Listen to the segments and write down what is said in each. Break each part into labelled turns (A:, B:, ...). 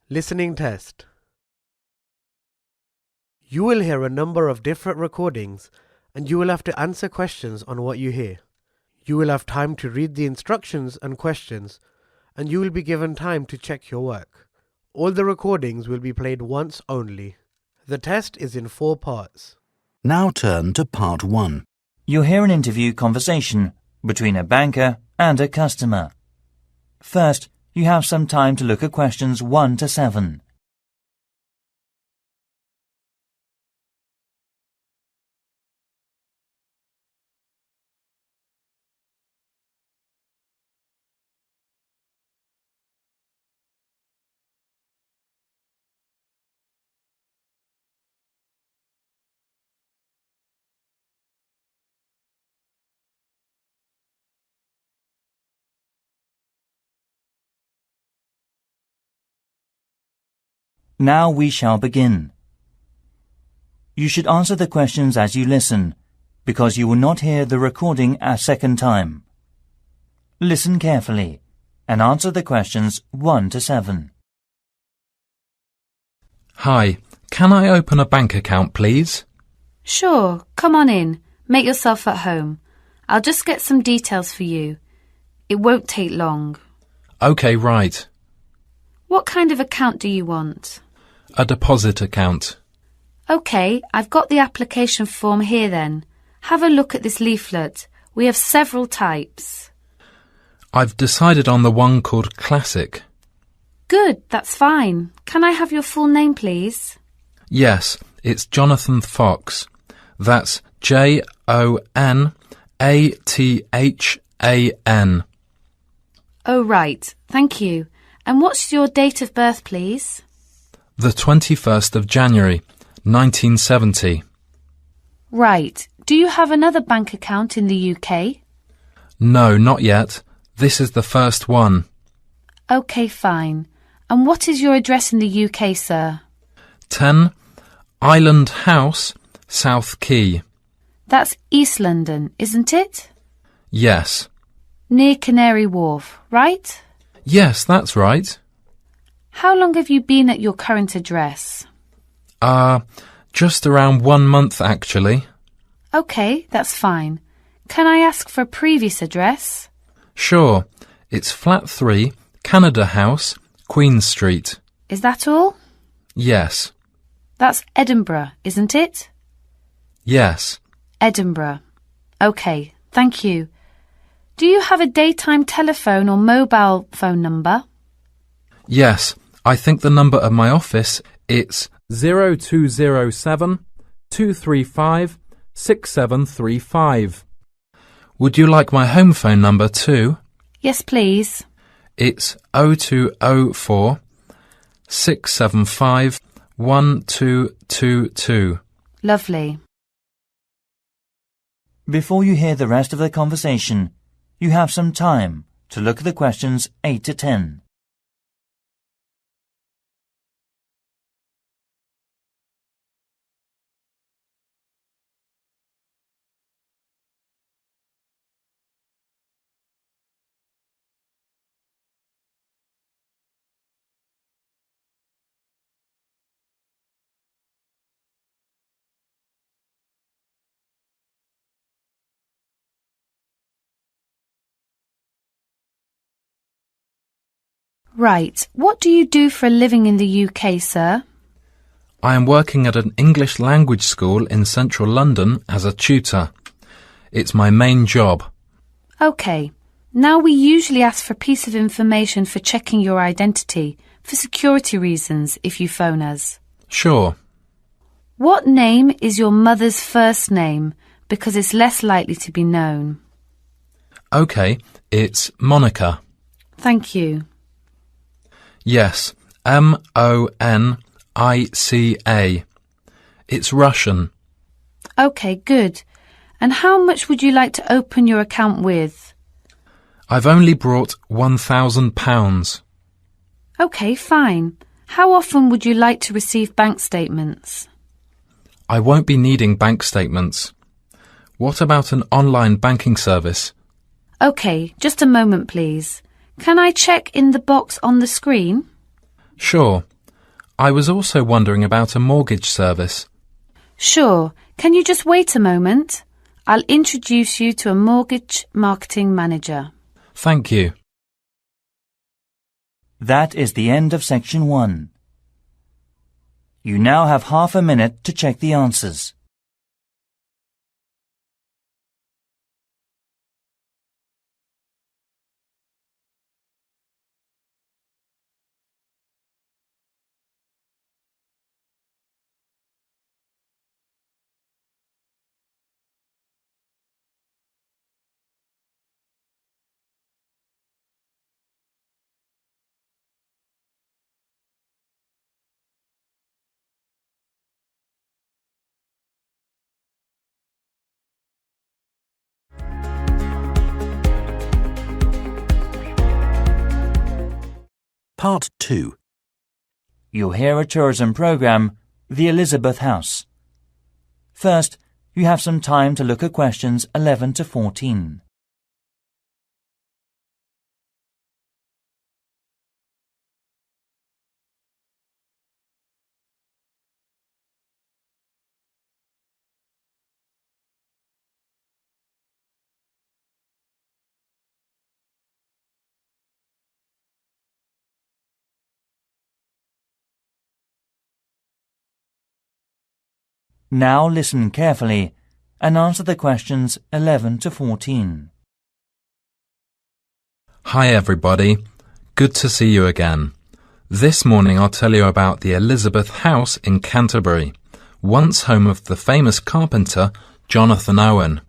A: Listening test. You will hear a number of different recordings and you will have to answer questions on what you hear. You will have time to read the instructions and questions and you will be given time to check your work. All the recordings will be played once only. The test is in 4 parts.
B: Now turn to part 1.
C: You'll hear an interview conversation between a banker and a customer. First, you have some time to look at questions 1 to 7. Now we shall begin. You should answer the questions as you listen, because you will not hear the recording a second time. Listen carefully and answer the questions 1 to 7.
D: Hi, can I open a bank account, please?
E: Sure, come on in. Make yourself at home. I'll just get some details for you. It won't take long.
D: OK, right.
E: What kind of account do you want?
D: A deposit account.
E: OK, I've got the application form here then. Have a look at this leaflet. We have several types.
D: I've decided on the one called Classic.
E: Good, that's fine. Can I have your full name, please?
D: Yes, it's Jonathan Fox. That's Jonathan.
E: Oh, right. Thank you. And what's your date of birth, please?
D: The 21st of January, 1970.
E: Right. Do you have another bank account in the UK?
D: No, not yet. This is the first one.
E: OK, fine. And what is your address in the UK, sir?
D: 10 Island House, South Quay.
E: That's East London, isn't it?
D: Yes.
E: Near Canary Wharf, right?
D: Yes, that's right.
E: How long have you been at your current address?
D: Just around 1 month, actually.
E: OK, that's fine. Can I ask for a previous address?
D: Sure. It's Flat 3, Canada House, Queen Street.
E: Is that all?
D: Yes.
E: That's Edinburgh, isn't it?
D: Yes.
E: Edinburgh. OK, thank you. Do you have a daytime telephone or mobile phone number?
D: Yes. I think the number of my office, it's 0207 235 6735. Would you like my home phone number too?
E: Yes, please.
D: It's 0204 675 1222.
E: Lovely.
C: Before you hear the rest of the conversation, you have some time to look at the questions 8 to 10.
E: Right. What do you do for a living in the UK, sir?
D: I am working at an English language school in central London as a tutor. It's my main job.
E: OK. Now we usually ask for a piece of information for checking your identity, for security reasons, if you phone us.
D: Sure.
E: What name is your mother's first name, because it's less likely to be known?
D: OK, it's Monica.
E: Thank you.
D: Yes, Monica. It's Russian.
E: OK, good. And how much would you like to open your account with?
D: I've only brought £1,000.
E: OK, fine. How often would you like to receive bank statements?
D: I won't be needing bank statements. What about an online banking service?
E: OK, just a moment, please. Can I check in the box on the screen?
D: Sure. I was also wondering about a mortgage service.
E: Sure. Can you just wait a moment? I'll introduce you to a mortgage marketing manager.
D: Thank you.
C: That is the end of section 1. You now have half a minute to check the answers.
B: Part 2.
C: You'll hear a tourism program, The Elizabeth House. First, you have some time to look at questions 11 to 14. Now listen carefully and answer the questions 11 to 14.
D: Hi everybody. Good to see you again. This morning I'll tell you about the Elizabeth House in Canterbury, once home of the famous carpenter Jonathan Owen.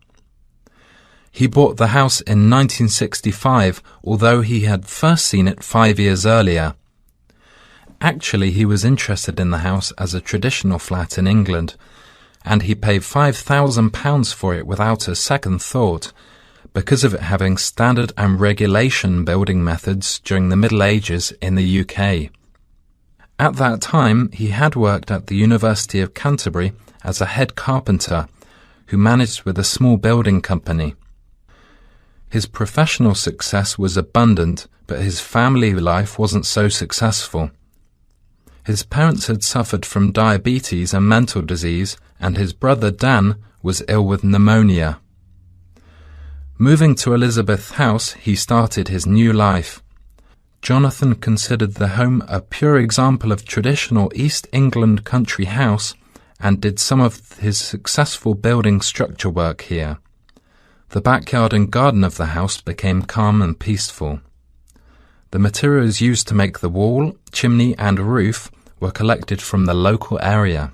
D: He bought the house in 1965, although he had first seen it 5 years earlier. Actually, he was interested in the house as a traditional flat in England, and he paid £5,000 for it without a second thought, because of it having standard and regulation building methods during the Middle Ages in the UK. At that time, he had worked at the University of Canterbury as a head carpenter, who managed with a small building company. His professional success was abundant, but his family life wasn't so successful. His parents had suffered from diabetes and mental disease, and his brother Dan was ill with pneumonia. Moving to Elizabeth House, he started his new life. Jonathan considered the home a pure example of traditional East England country house and did some of his successful building structure work here. The backyard and garden of the house became calm and peaceful. The materials used to make the wall, chimney and roof were collected from the local area.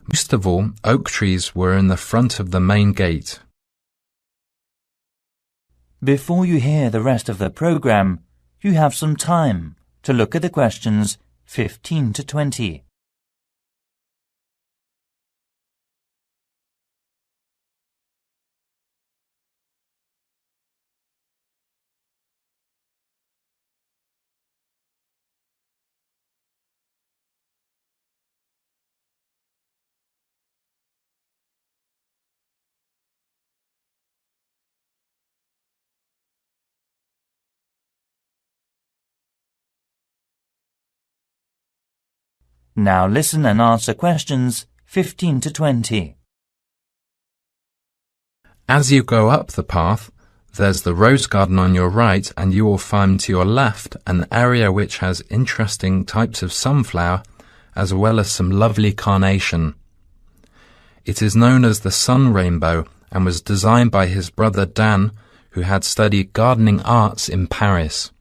D: Most of all, oak trees were in the front of the main gate.
C: Before you hear the rest of the program, you have some time to look at the questions 15 to 20. Now listen and answer questions 15 to 20.
D: As you go up the path, there's the rose garden on your right, and you will find to your left an area which has interesting types of sunflower as well as some lovely carnation. It is known as the sun rainbow and was designed by his brother Dan, who had studied gardening arts in Paris.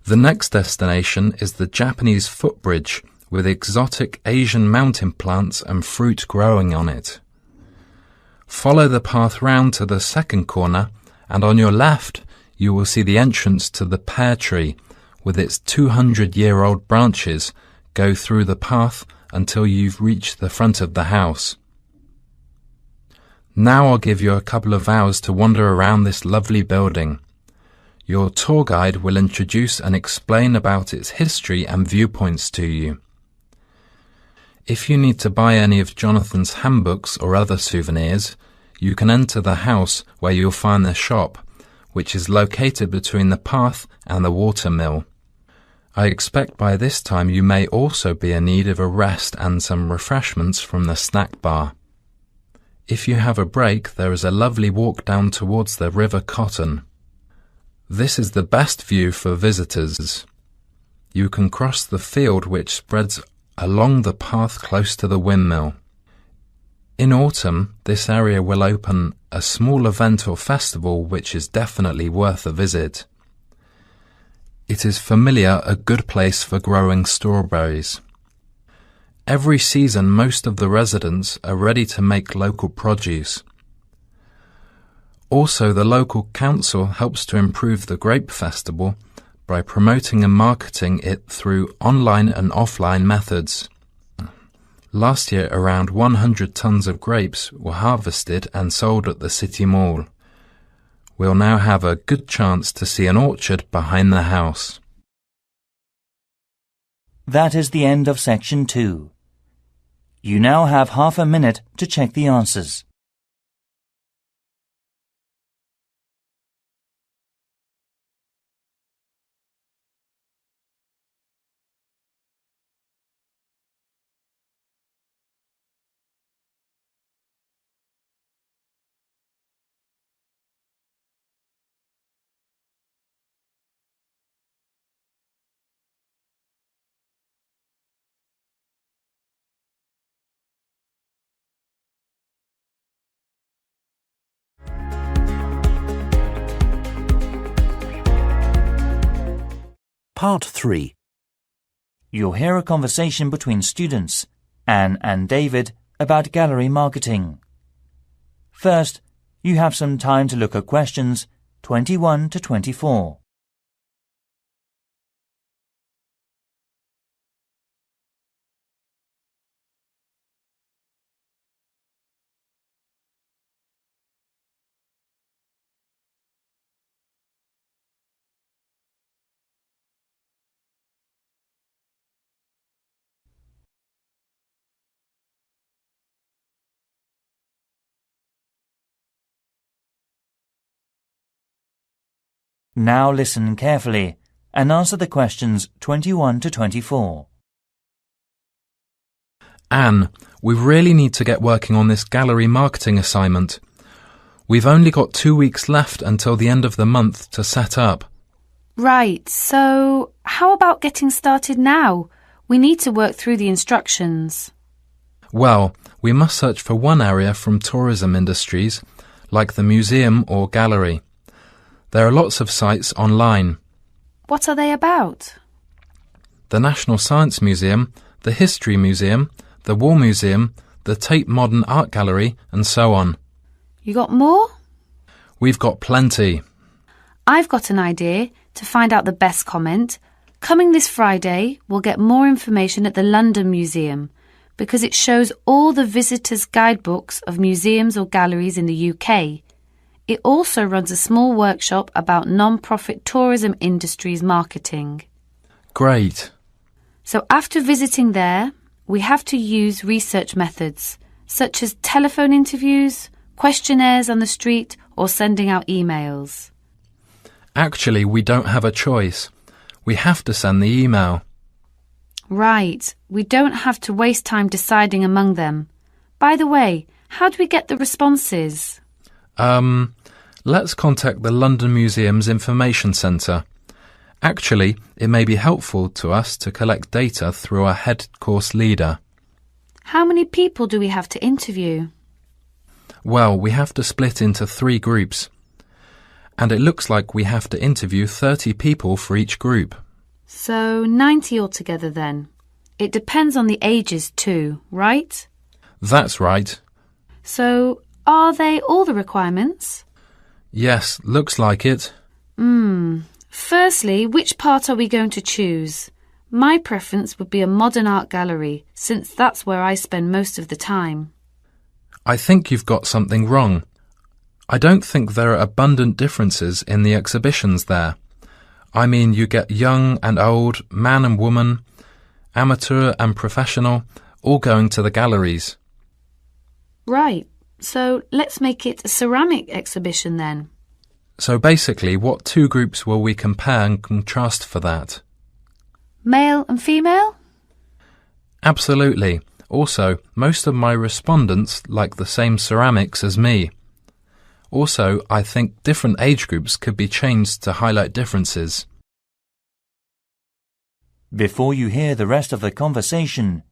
D: The next destination is the Japanese footbridge, with exotic Asian mountain plants and fruit growing on it. Follow the path round to the second corner, and on your left you will see the entrance to the pear tree, with its 200-year-old branches go through the path until you've reached the front of the house. Now I'll give you a couple of hours to wander around this lovely building. Your tour guide will introduce and explain about its history and viewpoints to you. If you need to buy any of Jonathan's handbooks or other souvenirs, you can enter the house where you'll find the shop, which is located between the path and the water mill. I expect by this time you may also be in need of a rest and some refreshments from the snack bar. If you have a break, there is a lovely walk down towards the River Cotton. This is the best view for visitors. You can cross the field which spreads along the path close to the windmill. In autumn, this area will open a small event or festival which is definitely worth a visit. It is familiar a good place for growing strawberries. Every season most of the residents are ready to make local produce. Also, the local council helps to improve the grape festival by promoting and marketing it through online and offline methods. Last year around 100 tons of grapes were harvested and sold at the City Mall. We'll now have a good chance to see an orchard behind the house.
C: That is the end of section 2. You now have half a minute to check the answers.
B: Part 3.
C: You'll hear a conversation between students, Anne and David, about gallery marketing. First, you have some time to look at questions 21 to 24. Now listen carefully and answer the questions 21 to 24.
D: Anne, we really need to get working on this gallery marketing assignment. We've only got 2 weeks left until the end of the month to set up.
E: Right, so how about getting started now? We need to work through the instructions.
D: Well, we must search for one area from tourism industries, like the museum or gallery. There are lots of sites online.
E: What are they about?
D: The National Science Museum, the History Museum, the War Museum, the Tate Modern Art Gallery, and so on.
E: You got more?
D: We've got plenty.
E: I've got an idea to find out the best comment. Coming this Friday, we'll get more information at the London Museum because it shows all the visitors' guidebooks of museums or galleries in the UK. It also runs a small workshop about non-profit tourism industries marketing.
D: Great.
E: So after visiting there, we have to use research methods, such as telephone interviews, questionnaires on the street, or sending out emails.
D: Actually, we don't have a choice. We have to send the email.
E: Right. We don't have to waste time deciding among them. By the way, how do we get the responses?
D: Let's contact the London Museum's Information Centre. Actually, it may be helpful to us to collect data through our head course leader.
E: How many people do we have to interview?
D: Well, we have to split into 3 groups. And it looks like we have to interview 30 people for each group.
E: So 90 altogether then. It depends on the ages too, right?
D: That's right.
E: So are they all the requirements?
D: Yes, looks like it.
E: Firstly, which part are we going to choose? My preference would be a modern art gallery, since that's where I spend most of the time.
D: I think you've got something wrong. I don't think there are abundant differences in the exhibitions there. I mean, you get young and old, man and woman, amateur and professional, all going to the galleries.
E: Right. So let's make it a ceramic exhibition then.
D: So basically, what 2 groups will we compare and contrast for that?
E: Male and female?
D: Absolutely. Also, most of my respondents like the same ceramics as me. Also, I think different age groups could be changed to highlight differences.
C: Before you hear the rest of the conversation,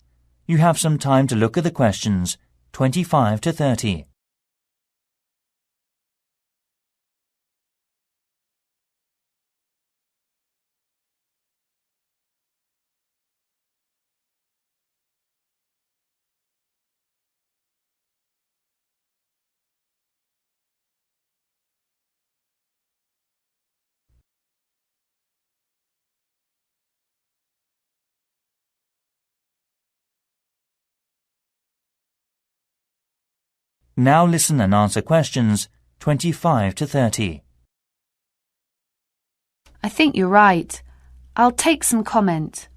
C: you have some time to look at the questions 25 to 30. Now listen and answer questions 25 to 30.
E: I think you're right. I'll take some comment.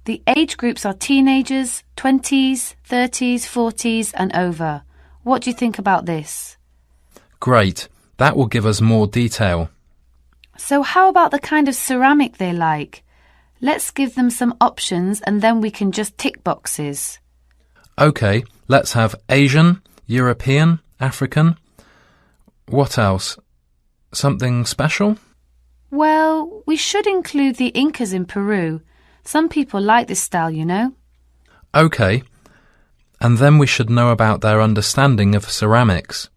E: The age groups are teenagers, 20s, 30s, 40s and over. What do you think about this?
D: Great. That will give us more detail.
E: So how about the kind of ceramic they like? Let's give them some options and then we can just tick boxes.
D: OK, let's have Asian, European, African. What else? Something special?
E: Well, we should include the Incas in Peru. Some people like this style, you know.
D: OK. And then we should know about their understanding of ceramics.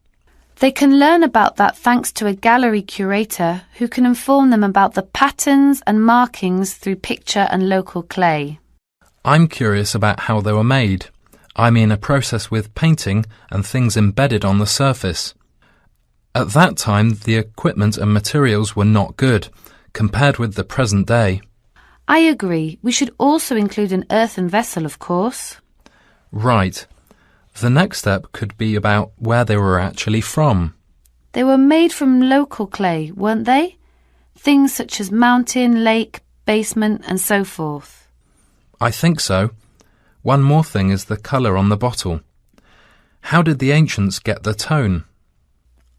E: They can learn about that thanks to a gallery curator who can inform them about the patterns and markings through picture and local clay.
D: I'm curious about how they were made. I mean a process with painting and things embedded on the surface. At that time, the equipment and materials were not good, compared with the present day.
E: I agree. We should also include an earthen vessel, of course.
D: Right. The next step could be about where they were actually from.
E: They were made from local clay, weren't they? Things such as mountain, lake, basement and so forth.
D: I think so. One more thing is the colour on the bottle. How did the ancients get the tone?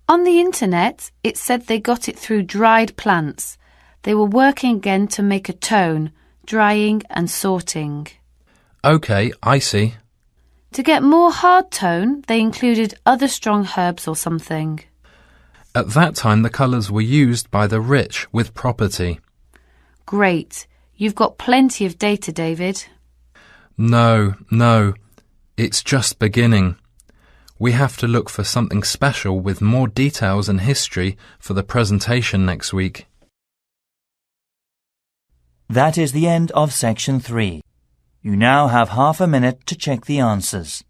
E: On the internet, it said they got it through dried plants. They were working again to make a tone, drying and sorting.
D: OK, I see.
E: To get more hard tone, they included other strong herbs or something.
D: At that time, the colours were used by the rich with property.
E: Great. You've got plenty of data, David.
D: No. It's just beginning. We have to look for something special with more details and history for the presentation next week.
C: That is the end of section 3. You now have half a minute to check the answers.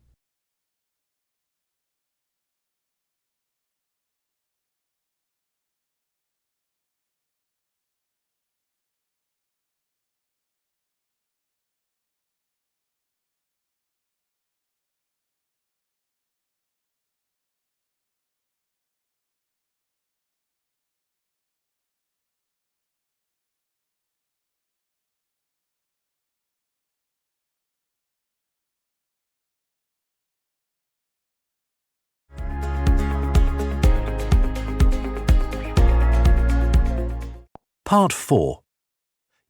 B: Part 4.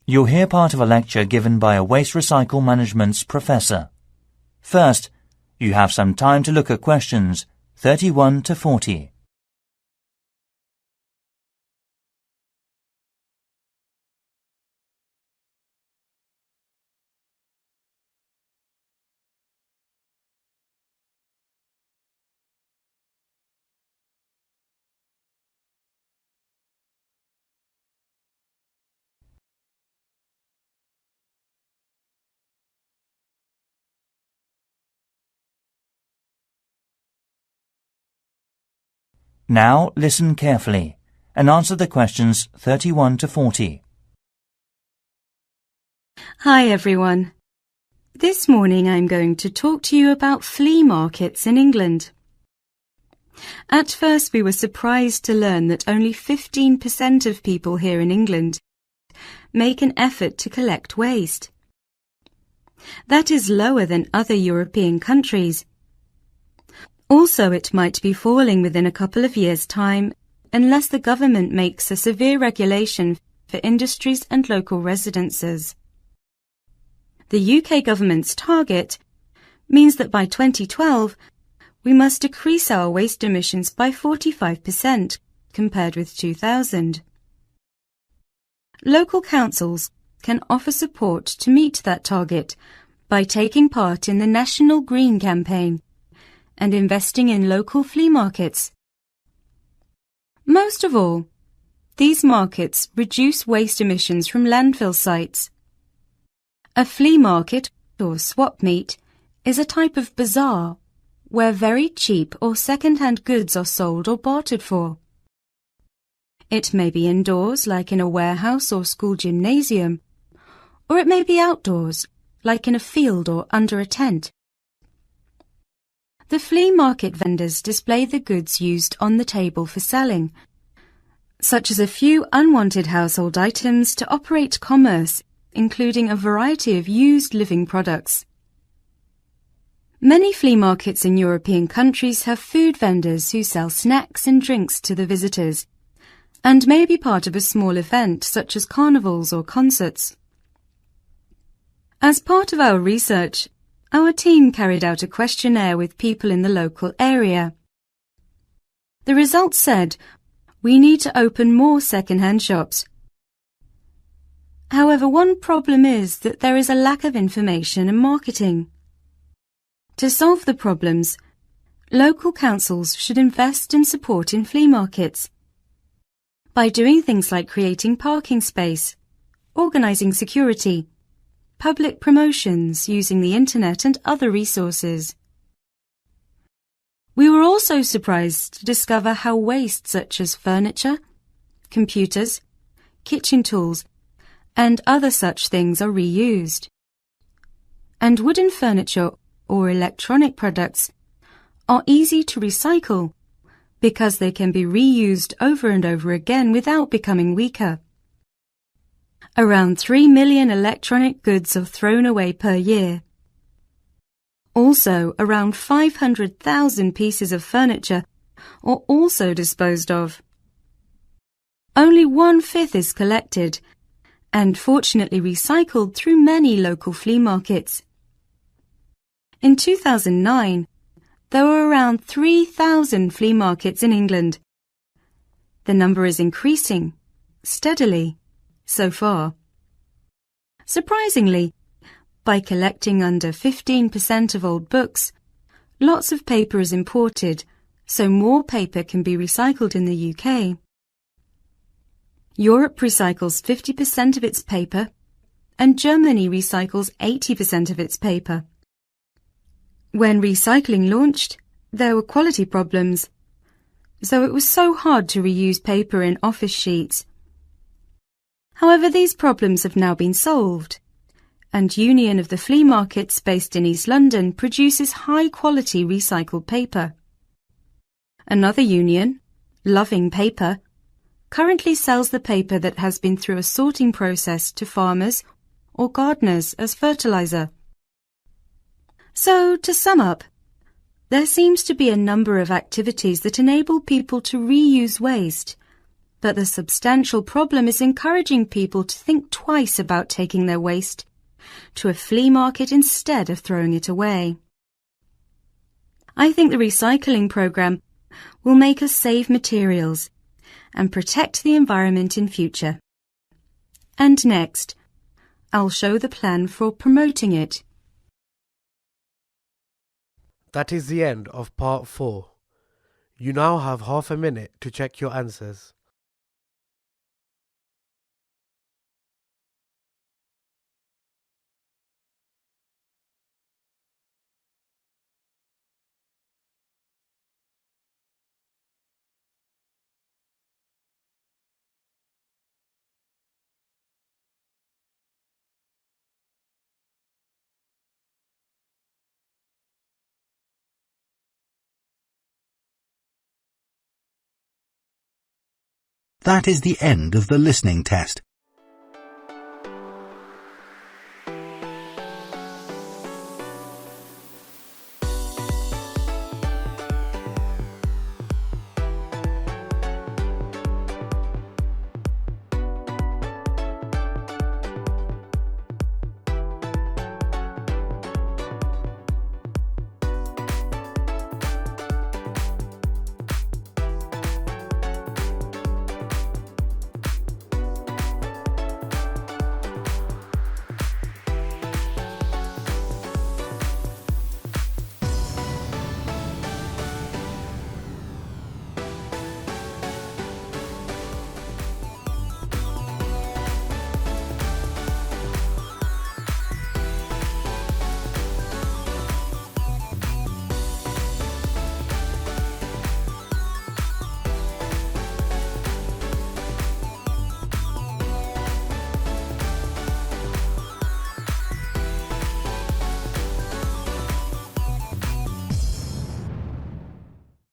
C: You'll hear part of a lecture given by a waste recycle management's professor. First, you have some time to look at questions 31 to 40. Now listen carefully and answer the questions 31 to 40.
F: Hi everyone. This morning I'm going to talk to you about flea markets in England. At first we were surprised to learn that only 15% of people here in England make an effort to collect waste. That is lower than other European countries. Also, it might be falling within a couple of years' time unless the government makes a severe regulation for industries and local residences. The UK government's target means that by 2012 we must decrease our waste emissions by 45% compared with 2000. Local councils can offer support to meet that target by taking part in the National Green Campaign and investing in local flea markets. Most of all, these markets reduce waste emissions from landfill sites. A flea market, or swap meet, is a type of bazaar where very cheap or second-hand goods are sold or bartered for. It may be indoors, like in a warehouse or school gymnasium, or it may be outdoors, like in a field or under a tent. The flea market vendors display the goods used on the table for selling, such as a few unwanted household items to operate commerce, including a variety of used living products. Many flea markets in European countries have food vendors who sell snacks and drinks to the visitors, and may be part of a small event such as carnivals or concerts. As part of our research, our team carried out a questionnaire with people in the local area. The results said we need to open more second-hand shops. However, one problem is that there is a lack of information and marketing. To solve the problems, local councils should invest and support in flea markets by doing things like creating parking space, organising security, public promotions using the internet and other resources. We were also surprised to discover how waste such as furniture, computers, kitchen tools, and other such things are reused. And wooden furniture or electronic products are easy to recycle because they can be reused over and over again without becoming weaker. Around 3 million electronic goods are thrown away per year. Also, around 500,000 pieces of furniture are also disposed of. Only 1/5 is collected and fortunately recycled through many local flea markets. In 2009, there were around 3,000 flea markets in England. The number is increasing steadily so far. Surprisingly, by collecting under 15% of old books, lots of paper is imported, so more paper can be recycled in the UK. Europe recycles 50% of its paper, and Germany recycles 80% of its paper. When recycling launched, there were quality problems, so it was so hard to reuse paper in office sheets. However, these problems have now been solved, and Union of the Flea Markets based in East London produces high-quality recycled paper. Another union, Loving Paper, currently sells the paper that has been through a sorting process to farmers or gardeners as fertilizer. So, to sum up, there seems to be a number of activities that enable people to reuse waste, but the substantial problem is encouraging people to think twice about taking their waste to a flea market instead of throwing it away. I think the recycling program will make us save materials and protect the environment in future. And next, I'll show the plan for promoting it.
A: That is the end of part 4. You now have half a minute to check your answers.
B: That is the end of the listening test.